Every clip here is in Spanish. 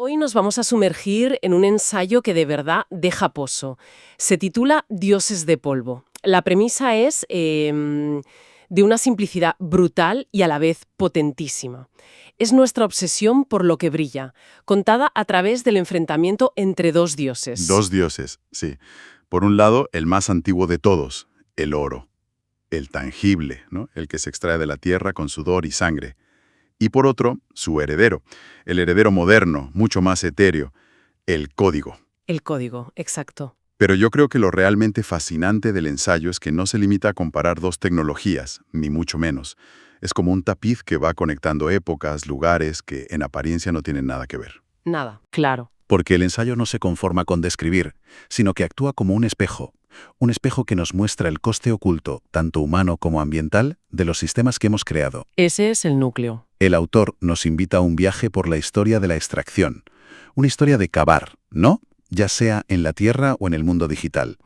Hoy nos vamos a sumergir en un ensayo que de verdad deja pozo. Se titula Dioses de polvo. La premisa es de una simplicidad brutal y a la vez potentísima. Es nuestra obsesión por lo que brilla, contada a través del enfrentamiento entre dos dioses. Dos dioses, sí. Por un lado, el más antiguo de todos, el oro. El tangible, ¿no? El que se extrae de la tierra con sudor y sangre. Y por otro, su heredero, el heredero moderno, mucho más etéreo, el código. El código, exacto. Pero yo creo que lo realmente fascinante del ensayo es que no se limita a comparar dos tecnologías, ni mucho menos. Es como un tapiz que va conectando épocas, lugares que en apariencia no tienen nada que ver. Nada, claro. Porque el ensayo no se conforma con describir, sino que actúa como un espejo que nos muestra el coste oculto, tanto humano como ambiental, de los sistemas que hemos creado. Ese es el núcleo. El autor nos invita a un viaje por la historia de la extracción, una historia de cavar, ¿no? Ya sea en la Tierra o en el mundo digital.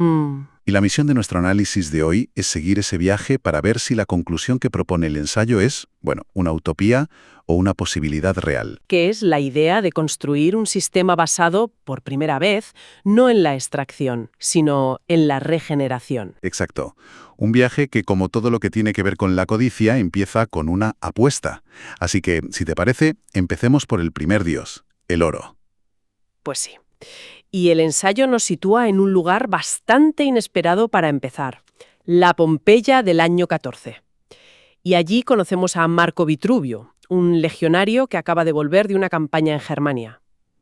Y la misión de nuestro análisis de hoy es seguir ese viaje para ver si la conclusión que propone el ensayo es, una utopía o una posibilidad real. Que es la idea de construir un sistema basado, por primera vez, no en la extracción, sino en la regeneración. Exacto. Un viaje que, como todo lo que tiene que ver con la codicia, empieza con una apuesta. Así que, si te parece, empecemos por el primer dios, el oro. Pues sí. Y el ensayo nos sitúa en un lugar bastante inesperado para empezar, la Pompeya del año 14. Y allí conocemos a Marco Vitruvio, un legionario que acaba de volver de una campaña en Germania.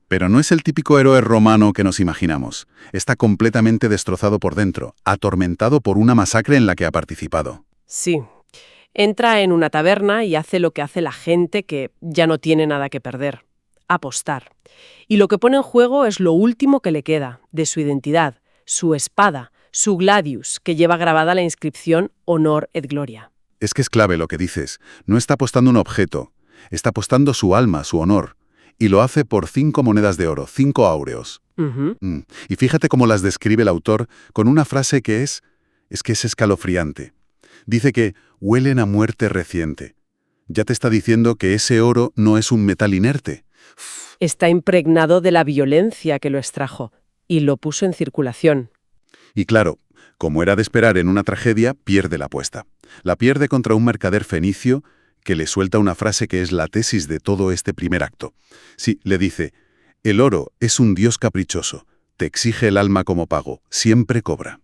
Pero no es el típico héroe romano que nos imaginamos. Está completamente destrozado por dentro, atormentado por una masacre en la que ha participado. Sí. Entra en una taberna y hace lo que hace la gente que ya no tiene nada que perder: apostar. Y lo que pone en juego es lo último que le queda de su identidad, su espada, su gladius, que lleva grabada la inscripción Honor et Gloria. Es que es clave lo que dices. No está apostando un objeto, está apostando su alma, su honor. Y lo hace por 5 monedas de oro, 5 áureos. Y fíjate cómo las describe el autor con una frase que es escalofriante. Dice que huelen a muerte reciente. Ya te está diciendo que ese oro no es un metal inerte. Está impregnado de la violencia que lo extrajo y lo puso en circulación. Y claro, como era de esperar en una tragedia, pierde la apuesta. La pierde contra un mercader fenicio que le suelta una frase que es la tesis de todo este primer acto. Sí, le dice: el oro es un dios caprichoso, te exige el alma como pago, siempre cobra.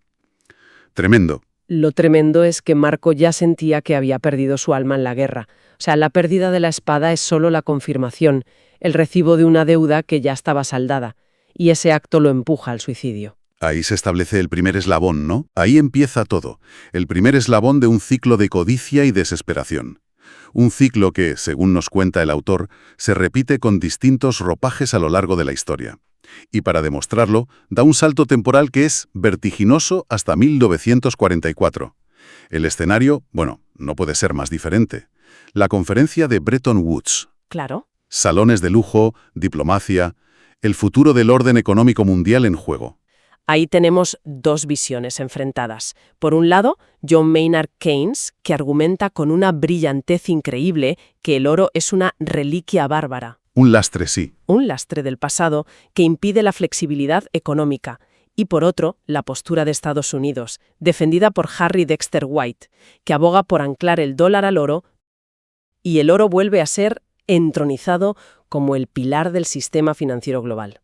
Tremendo. Lo tremendo es que Marco ya sentía que había perdido su alma en la guerra. O sea, la pérdida de la espada es solo la confirmación, el recibo de una deuda que ya estaba saldada, y ese acto lo empuja al suicidio. Ahí se establece el primer eslabón, ¿no? Ahí empieza todo, el primer eslabón de un ciclo de codicia y desesperación. Un ciclo que, según nos cuenta el autor, se repite con distintos ropajes a lo largo de la historia. Y para demostrarlo, da un salto temporal que es vertiginoso hasta 1944. El escenario, no puede ser más diferente. La conferencia de Bretton Woods. Claro. Salones de lujo, diplomacia, el futuro del orden económico mundial en juego. Ahí tenemos dos visiones enfrentadas. Por un lado, John Maynard Keynes, que argumenta con una brillantez increíble que el oro es una reliquia bárbara. Un lastre, sí. Un lastre del pasado que impide la flexibilidad económica. Y por otro, la postura de Estados Unidos, defendida por Harry Dexter White, que aboga por anclar el dólar al oro, y el oro vuelve a ser entronizado como el pilar del sistema financiero global.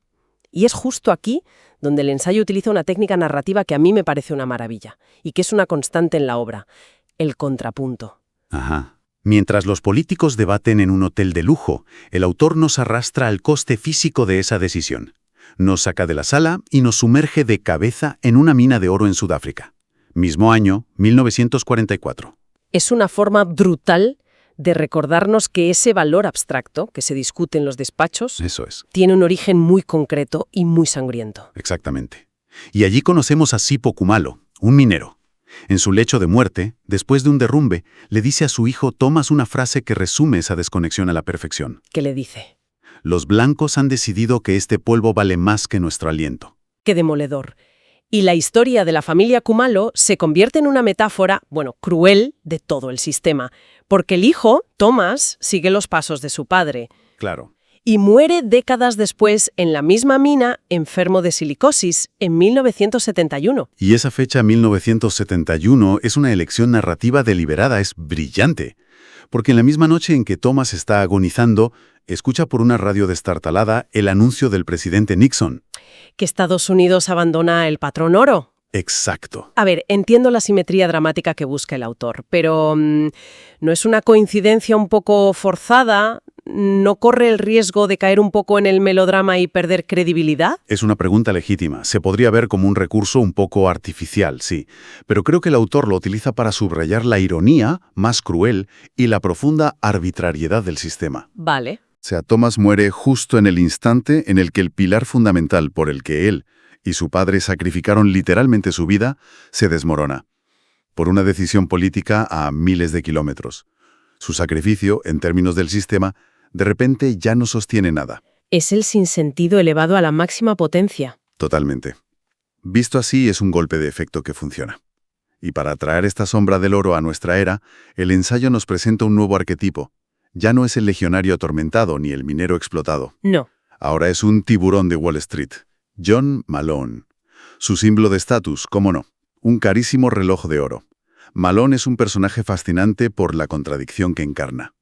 Y es justo aquí donde el ensayo utiliza una técnica narrativa que a mí me parece una maravilla, y que es una constante en la obra: el contrapunto. Ajá. Mientras los políticos debaten en un hotel de lujo, el autor nos arrastra al coste físico de esa decisión. Nos saca de la sala y nos sumerge de cabeza en una mina de oro en Sudáfrica. Mismo año, 1944. Es una forma brutal de recordarnos que ese valor abstracto que se discute en los despachos Eso es. tiene un origen muy concreto y muy sangriento. Exactamente. Y allí conocemos a Sipo Kumalo, un minero. En su lecho de muerte, después de un derrumbe, le dice a su hijo Thomas una frase que resume esa desconexión a la perfección. ¿Qué le dice? Los blancos han decidido que este polvo vale más que nuestro aliento. ¡Qué demoledor! Y la historia de la familia Kumalo se convierte en una metáfora, cruel, de todo el sistema, porque el hijo, Thomas, sigue los pasos de su padre. Claro. y muere décadas después en la misma mina, enfermo de silicosis, en 1971. Y esa fecha, 1971, es una elección narrativa deliberada, es brillante. Porque en la misma noche en que Thomas está agonizando, escucha por una radio destartalada el anuncio del presidente Nixon. Que Estados Unidos abandona el patrón oro. Exacto. A ver, entiendo la simetría dramática que busca el autor, pero ¿no es una coincidencia un poco forzada? ¿No corre el riesgo de caer un poco en el melodrama y perder credibilidad? Es una pregunta legítima. Se podría ver como un recurso un poco artificial, sí. Pero creo que el autor lo utiliza para subrayar la ironía más cruel y la profunda arbitrariedad del sistema. Vale. O sea, Thomas muere justo en el instante en el que el pilar fundamental por el que él y su padre sacrificaron literalmente su vida se desmorona. Por una decisión política a miles de kilómetros. Su sacrificio, en términos del sistema, de repente ya no sostiene nada. Es el sinsentido elevado a la máxima potencia. Totalmente. Visto así, es un golpe de efecto que funciona. Y para atraer esta sombra del oro a nuestra era, el ensayo nos presenta un nuevo arquetipo. Ya no es el legionario atormentado ni el minero explotado. No. Ahora es un tiburón de Wall Street. John Malone. Su símbolo de estatus, cómo no, un carísimo reloj de oro. Malone es un personaje fascinante por la contradicción que encarna.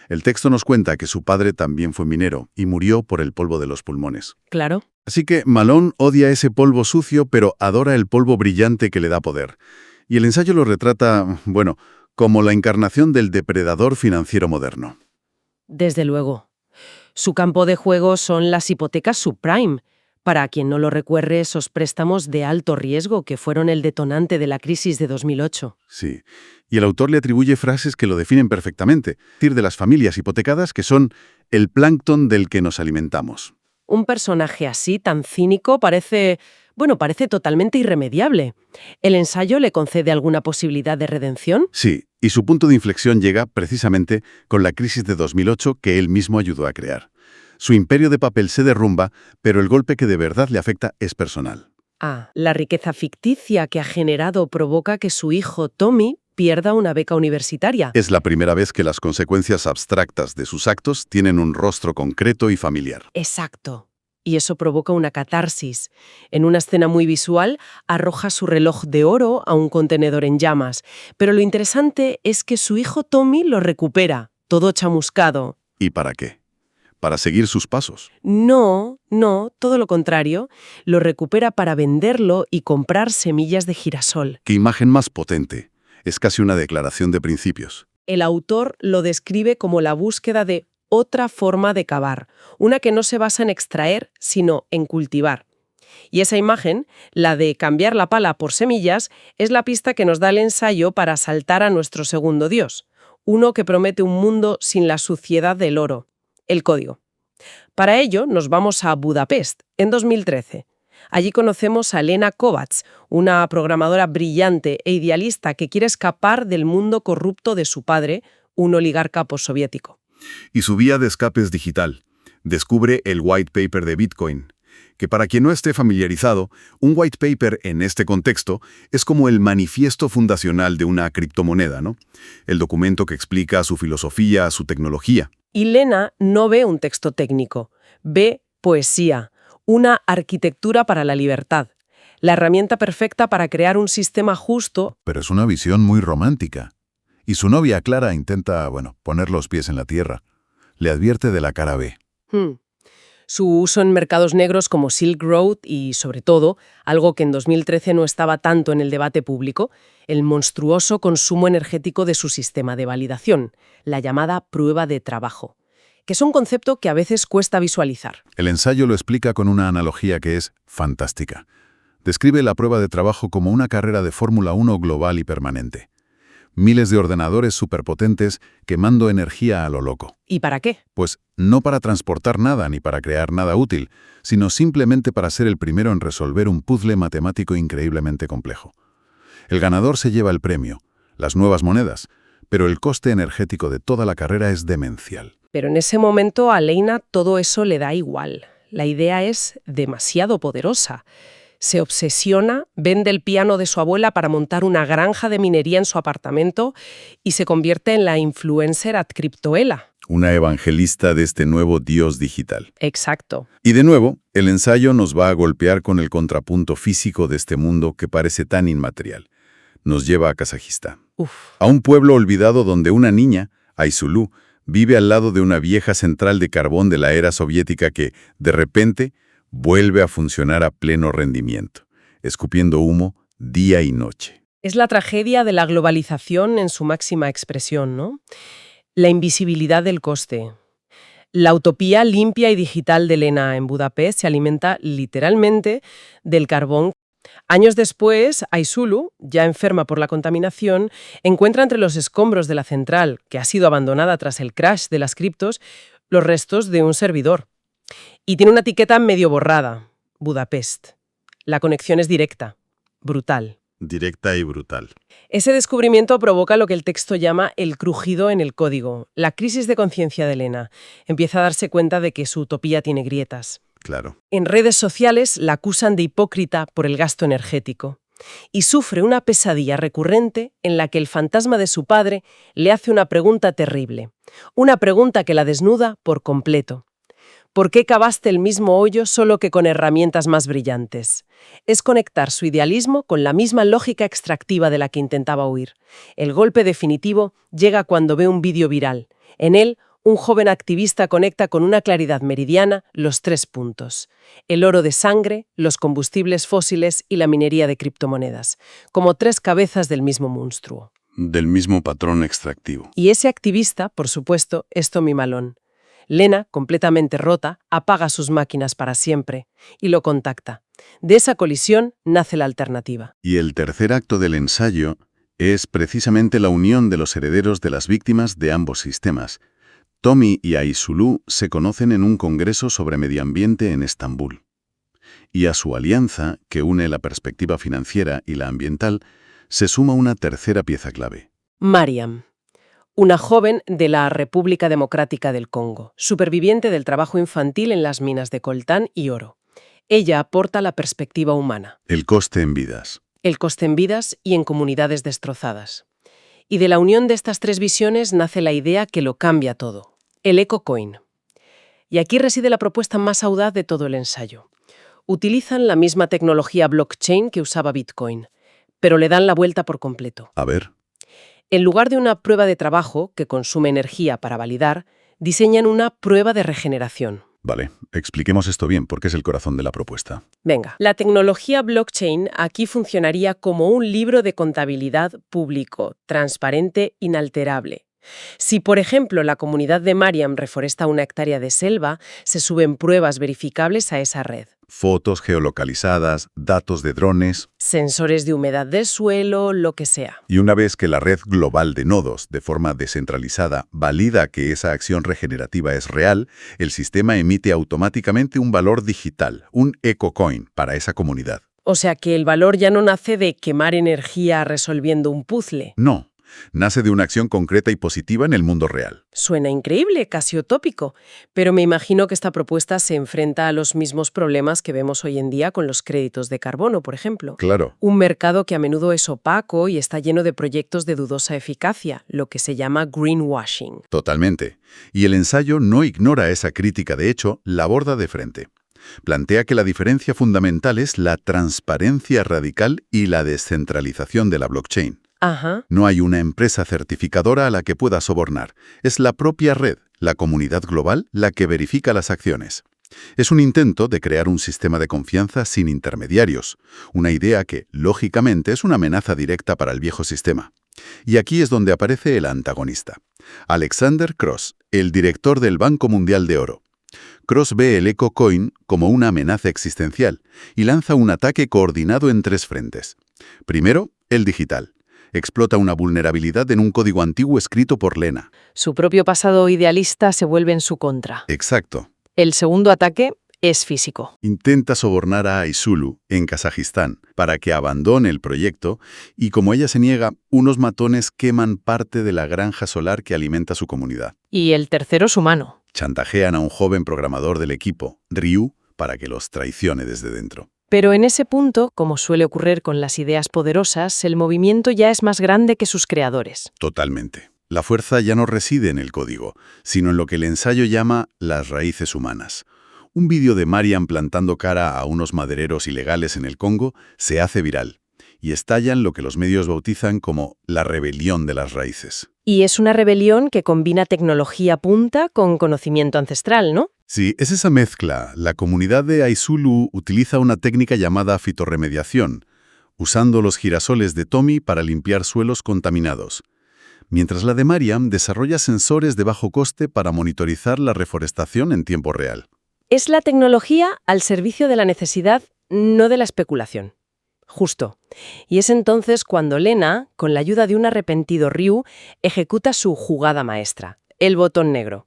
El texto nos cuenta que su padre también fue minero y murió por el polvo de los pulmones. Claro. Así que Malone odia ese polvo sucio, pero adora el polvo brillante que le da poder. Y el ensayo lo retrata, bueno, como la encarnación del depredador financiero moderno. Desde luego. Su campo de juego son las hipotecas subprime. Para quien no lo recuerde, esos préstamos de alto riesgo que fueron el detonante de la crisis de 2008. Sí, y el autor le atribuye frases que lo definen perfectamente, es decir, de las familias hipotecadas que son el plancton del que nos alimentamos. Un personaje así, tan cínico, parece totalmente irremediable. ¿El ensayo le concede alguna posibilidad de redención? Sí, y su punto de inflexión llega precisamente con la crisis de 2008 que él mismo ayudó a crear. Su imperio de papel se derrumba, pero el golpe que de verdad le afecta es personal. La riqueza ficticia que ha generado provoca que su hijo, Tommy, pierda una beca universitaria. Es la primera vez que las consecuencias abstractas de sus actos tienen un rostro concreto y familiar. Exacto. Y eso provoca una catarsis. En una escena muy visual, arroja su reloj de oro a un contenedor en llamas. Pero lo interesante es que su hijo Tommy lo recupera, todo chamuscado. ¿Y para qué? ¿Para seguir sus pasos? No, todo lo contrario. Lo recupera para venderlo y comprar semillas de girasol. ¡Qué imagen más potente! Es casi una declaración de principios. El autor lo describe como la búsqueda de otra forma de cavar, una que no se basa en extraer, sino en cultivar. Y esa imagen, la de cambiar la pala por semillas, es la pista que nos da el ensayo para saltar a nuestro segundo dios, uno que promete un mundo sin la suciedad del oro, el código. Para ello nos vamos a Budapest, en 2013. Allí conocemos a Lena Kovacs, una programadora brillante e idealista que quiere escapar del mundo corrupto de su padre, un oligarca postsoviético. Y su vía de escape es digital. Descubre el white paper de Bitcoin, que para quien no esté familiarizado, un white paper en este contexto es como el manifiesto fundacional de una criptomoneda, ¿no? El documento que explica su filosofía, su tecnología. Y Lena no ve un texto técnico, ve poesía, una arquitectura para la libertad, la herramienta perfecta para crear un sistema justo. Pero es una visión muy romántica. Y su novia Clara intenta, poner los pies en la tierra. Le advierte de la cara B. Su uso en mercados negros como Silk Road y, sobre todo, algo que en 2013 no estaba tanto en el debate público, el monstruoso consumo energético de su sistema de validación, la llamada prueba de trabajo, que es un concepto que a veces cuesta visualizar. El ensayo lo explica con una analogía que es fantástica. Describe la prueba de trabajo como una carrera de Fórmula 1 global y permanente. Miles de ordenadores superpotentes quemando energía a lo loco. ¿Y para qué? Pues no para transportar nada ni para crear nada útil, sino simplemente para ser el primero en resolver un puzzle matemático increíblemente complejo. El ganador se lleva el premio, las nuevas monedas, pero el coste energético de toda la carrera es demencial. Pero en ese momento a Lena todo eso le da igual. La idea es demasiado poderosa. Se obsesiona, vende el piano de su abuela para montar una granja de minería en su apartamento y se convierte en la influencer ad cryptoela. una evangelista de este nuevo Dios digital. Exacto. Y de nuevo, el ensayo nos va a golpear con el contrapunto físico de este mundo que parece tan inmaterial. Nos lleva a Kazajistán, a un pueblo olvidado donde una niña, Aysulú, vive al lado de una vieja central de carbón de la era soviética que, de repente, vuelve a funcionar a pleno rendimiento, escupiendo humo día y noche. Es la tragedia de la globalización en su máxima expresión, ¿no? La invisibilidad del coste. La utopía limpia y digital de Lena en Budapest se alimenta literalmente del carbón. Años después, Aysulú, ya enferma por la contaminación, encuentra entre los escombros de la central, que ha sido abandonada tras el crash de las criptos, los restos de un servidor. Y tiene una etiqueta medio borrada, Budapest. La conexión es directa, brutal. Directa y brutal. Ese descubrimiento provoca lo que el texto llama el crujido en el código, la crisis de conciencia de Lena. Empieza a darse cuenta de que su utopía tiene grietas. Claro. En redes sociales la acusan de hipócrita por el gasto energético y sufre una pesadilla recurrente en la que el fantasma de su padre le hace una pregunta terrible, una pregunta que la desnuda por completo. ¿Por qué cavaste el mismo hoyo solo que con herramientas más brillantes? Es conectar su idealismo con la misma lógica extractiva de la que intentaba huir. El golpe definitivo llega cuando ve un vídeo viral. En él, un joven activista conecta con una claridad meridiana los 3 puntos: el oro de sangre, los combustibles fósiles y la minería de criptomonedas, como 3 cabezas del mismo monstruo. Del mismo patrón extractivo. Y ese activista, por supuesto, es Tommy Malone. Lena, completamente rota, apaga sus máquinas para siempre y lo contacta. De esa colisión nace la alternativa. Y el tercer acto del ensayo es precisamente la unión de los herederos de las víctimas de ambos sistemas. Tommy y Aysulú se conocen en un congreso sobre medio ambiente en Estambul. Y a su alianza, que une la perspectiva financiera y la ambiental, se suma una tercera pieza clave. Mariam, una joven de la República Democrática del Congo, superviviente del trabajo infantil en las minas de coltán y oro. Ella aporta la perspectiva humana. El coste en vidas. El coste en vidas y en comunidades destrozadas. Y de la unión de estas 3 visiones nace la idea que lo cambia todo: el EcoCoin. Y aquí reside la propuesta más audaz de todo el ensayo. Utilizan la misma tecnología blockchain que usaba Bitcoin, pero le dan la vuelta por completo. A ver. En lugar de una prueba de trabajo que consume energía para validar, diseñan una prueba de regeneración. Vale, expliquemos esto bien, porque es el corazón de la propuesta. Venga, la tecnología blockchain aquí funcionaría como un libro de contabilidad público, transparente, inalterable. Si, por ejemplo, la comunidad de Mariam reforesta una hectárea de selva, se suben pruebas verificables a esa red. Fotos geolocalizadas, datos de drones. Sensores de humedad del suelo, lo que sea. Y una vez que la red global de nodos, de forma descentralizada, valida que esa acción regenerativa es real, el sistema emite automáticamente un valor digital, un EcoCoin, para esa comunidad. O sea que el valor ya no nace de quemar energía resolviendo un puzzle. No. Nace de una acción concreta y positiva en el mundo real. Suena increíble, casi utópico, pero me imagino que esta propuesta se enfrenta a los mismos problemas que vemos hoy en día con los créditos de carbono, por ejemplo. Claro. Un mercado que a menudo es opaco y está lleno de proyectos de dudosa eficacia, lo que se llama greenwashing. Totalmente. Y el ensayo no ignora esa crítica, de hecho, la aborda de frente. Plantea que la diferencia fundamental es la transparencia radical y la descentralización de la blockchain. Ajá. No hay una empresa certificadora a la que pueda sobornar. Es la propia red, la comunidad global, la que verifica las acciones. Es un intento de crear un sistema de confianza sin intermediarios, una idea que, lógicamente, es una amenaza directa para el viejo sistema. Y aquí es donde aparece el antagonista. Alexander Cross, el director del Banco Mundial de Oro. Cross ve el EcoCoin como una amenaza existencial y lanza un ataque coordinado en 3 frentes. Primero, el digital. Explota una vulnerabilidad en un código antiguo escrito por Lena. Su propio pasado idealista se vuelve en su contra. Exacto. El segundo ataque es físico. Intenta sobornar a Aysulú, en Kazajistán, para que abandone el proyecto y, como ella se niega, unos matones queman parte de la granja solar que alimenta su comunidad. Y el tercero es humano. Chantajean a un joven programador del equipo, Ryu, para que los traicione desde dentro. Pero en ese punto, como suele ocurrir con las ideas poderosas, el movimiento ya es más grande que sus creadores. Totalmente. La fuerza ya no reside en el código, sino en lo que el ensayo llama las raíces humanas. Un vídeo de Mariam plantando cara a unos madereros ilegales en el Congo se hace viral y estalla en lo que los medios bautizan como la rebelión de las raíces. Y es una rebelión que combina tecnología punta con conocimiento ancestral, ¿no? Sí, es esa mezcla. La comunidad de Aizulu utiliza una técnica llamada fitorremediación, usando los girasoles de Tommy para limpiar suelos contaminados, mientras la de Mariam desarrolla sensores de bajo coste para monitorizar la reforestación en tiempo real. Es la tecnología al servicio de la necesidad, no de la especulación. Justo. Y es entonces cuando Lena, con la ayuda de un arrepentido Ryu, ejecuta su jugada maestra, el botón negro,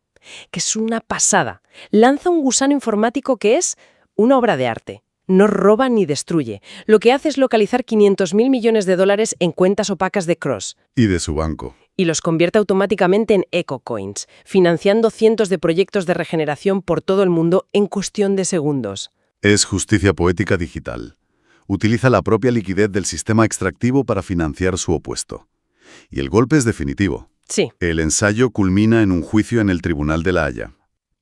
que es una pasada. Lanza un gusano informático que es una obra de arte. No roba ni destruye. Lo que hace es localizar 500.000 millones de dólares en cuentas opacas de Cross. Y de su banco. Y los convierte automáticamente en EcoCoins, financiando cientos de proyectos de regeneración por todo el mundo en cuestión de segundos. Es justicia poética digital. Utiliza la propia liquidez del sistema extractivo para financiar su opuesto. Y el golpe es definitivo. Sí. El ensayo culmina en un juicio en el Tribunal de La Haya.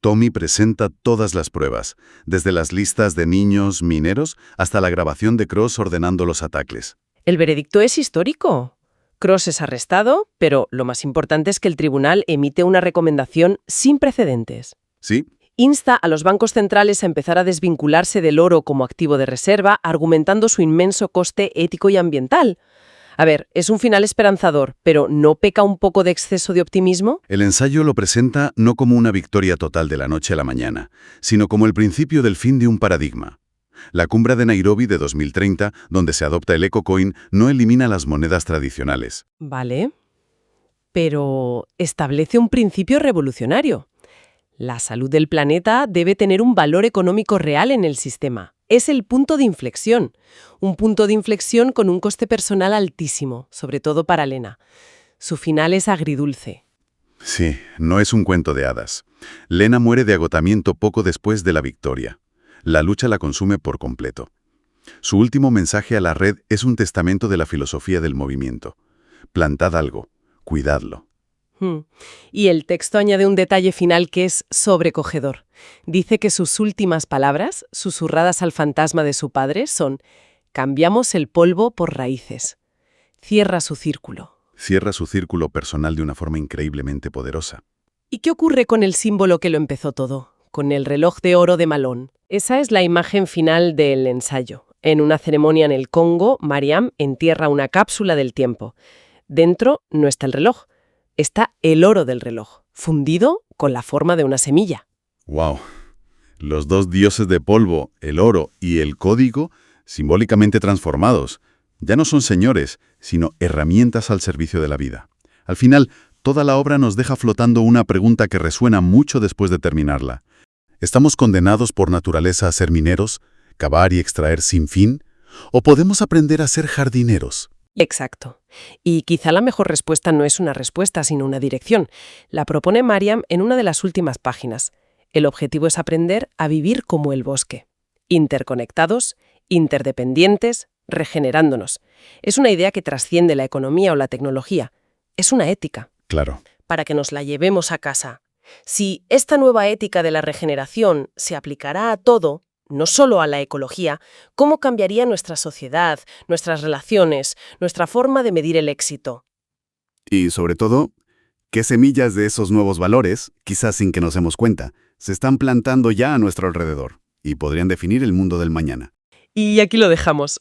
Tommy presenta todas las pruebas, desde las listas de niños mineros hasta la grabación de Cross ordenando los ataques. El veredicto es histórico. Cross es arrestado, pero lo más importante es que el tribunal emite una recomendación sin precedentes. Sí, Insta a los bancos centrales a empezar a desvincularse del oro como activo de reserva, argumentando su inmenso coste ético y ambiental. A ver, es un final esperanzador, pero ¿no peca un poco de exceso de optimismo? el ensayo lo presenta no como una victoria total de la noche a la mañana, sino como el principio del fin de un paradigma. La cumbre de Nairobi de 2030, donde se adopta el EcoCoin, no elimina las monedas tradicionales. Vale, pero establece un principio revolucionario. La salud del planeta debe tener un valor económico real en el sistema. Es el punto de inflexión. Un punto de inflexión con un coste personal altísimo, sobre todo para Lena. Su final es agridulce. Sí, no es un cuento de hadas. Lena muere de agotamiento poco después de la victoria. La lucha la consume por completo. Su último mensaje a la red es un testamento de la filosofía del movimiento. Plantad algo, cuidadlo. Y el texto añade un detalle final que es sobrecogedor. Dice que sus últimas palabras, susurradas al fantasma de su padre, son: cambiamos el polvo por raíces. Cierra su círculo. Cierra su círculo personal de una forma increíblemente poderosa. ¿Y qué ocurre con el símbolo que lo empezó todo? Con el reloj de oro de Malone. Esa es la imagen final del ensayo. En una ceremonia en el Congo, Mariam entierra una cápsula del tiempo. Dentro no está el reloj. Está el oro del reloj, fundido con la forma de una semilla. ¡Wow! Los dos dioses de polvo, el oro y el código, simbólicamente transformados, ya no son señores, sino herramientas al servicio de la vida. Al final, toda la obra nos deja flotando una pregunta que resuena mucho después de terminarla. ¿Estamos condenados por naturaleza a ser mineros, cavar y extraer sin fin? ¿O podemos aprender a ser jardineros? Exacto. Y quizá la mejor respuesta no es una respuesta, sino una dirección. La propone Mariam en una de las últimas páginas. El objetivo es aprender a vivir como el bosque. Interconectados, interdependientes, regenerándonos. Es una idea que trasciende la economía o la tecnología. Es una ética. Claro. Para que nos la llevemos a casa. Si esta nueva ética de la regeneración se aplicará a todo, no solo a la ecología, ¿cómo cambiaría nuestra sociedad, nuestras relaciones, nuestra forma de medir el éxito? Y sobre todo, ¿qué semillas de esos nuevos valores, quizás sin que nos demos cuenta, se están plantando ya a nuestro alrededor y podrían definir el mundo del mañana? Y aquí lo dejamos.